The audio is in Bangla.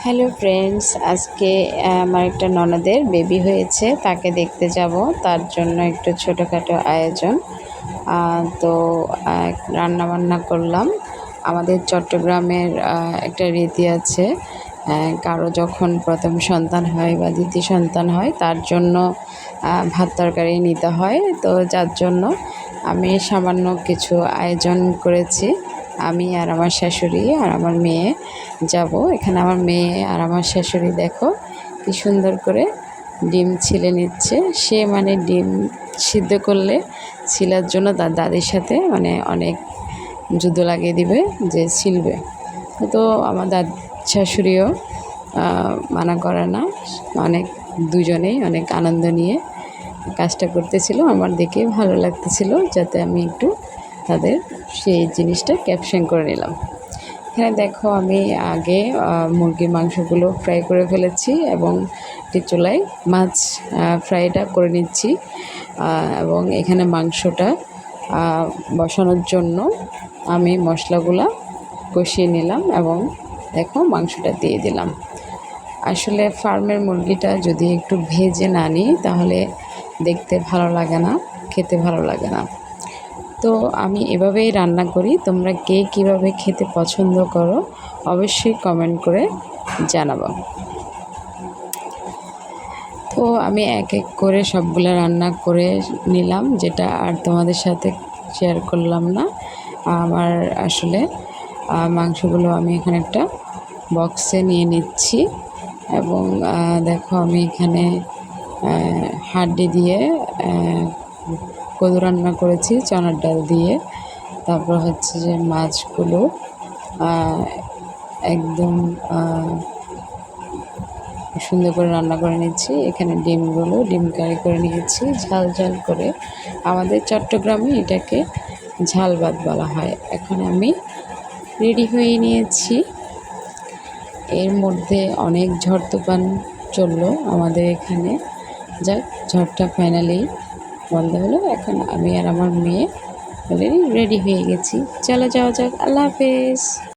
হ্যালো ফ্রেন্ডস, আজকে আমার একটা ননদের বেবি হয়েছে, তাকে দেখতে যাব। তার জন্য একটু ছোটোখাটো আয়োজন। তো রান্না বান্না করলাম। আমাদের চট্টগ্রামের একটা রীতি আছে, কারো যখন প্রথম সন্তান হয় বা দ্বিতীয় সন্তান হয় তার জন্য ভাত তরকারি নিতে হয়। তো যার জন্য আমি সামান্য কিছু আয়োজন করেছি। আমি আর আমার শাশুড়ি আর আমার মেয়ে যাব। এখানে আমার মেয়ে আর আমার শাশুড়ি দেখো কি সুন্দর করে ডিম ছিলে নিচ্ছে। সে মানে ডিম সিদ্ধ করলে ছিলার জন্য তার দাদির সাথে অনেক যুদ্ধ লাগিয়ে দিবে যে ছিলবে। তো আমার শাশুড়িও মানা করে না, দুজনেই অনেক আনন্দ নিয়ে কাজটা করতেছিল। আমার দেখে ভালো লাগতেছিল, যাতে আমি একটু তাদের সেই জিনিসটা ক্যাপশন করে নিলাম। এখানে দেখো আমি আগে মুরগির মাংসগুলো ফ্রাই করে ফেলেছি এবং চুলায় মাছ ফ্রাইটা করে নিচ্ছি। এবং এখানে মাংসটা বসানোর জন্য আমি মশলাগুলা কষিয়ে নিলাম এবং দেখো মাংসটা দিয়ে দিলাম। আসলে ফার্মের মুরগিটা যদি একটু ভেজে না নিই তাহলে দেখতে ভালো লাগে না, খেতে ভালো লাগে না। তো আমি এভাবেই রান্না করি। তোমরা কে কীভাবে খেতে পছন্দ করো অবশ্যই কমেন্ট করে জানাবো। তো আমি এক এক করে সবগুলো রান্না করে নিলাম, যেটা আর তোমাদের সাথে শেয়ার করলাম না। আমার আসলে মাংসগুলো আমি এখানে একটা বক্সে নিয়ে নিচ্ছি এবং দেখো আমি এখানে হাড্ডি দিয়ে কদু রান্না করেছি চনার ডাল দিয়ে। তারপর হচ্ছে যে মাছগুলো একদম সুন্দর করে রান্না করে নিচ্ছি। এখানে ডিম কারি করে নিয়েছি ঝাল ঝাল করে। আমাদের চট্টগ্রামে এটাকে ঝাল ভাত বলা হয়। এখন আমি রেডি হয়ে নিয়েছি। এর মধ্যে অনেক ঝড় তুফান চললো আমাদের এখানে। যাক, ঝড়টা ফাইনালি বন্ধ হলো। এখন আমি আর আমার মেয়ে অলরেডি রেডি হয়ে গেছি। চলো যাওয়া যাক। আল্লাহ হাফেজ।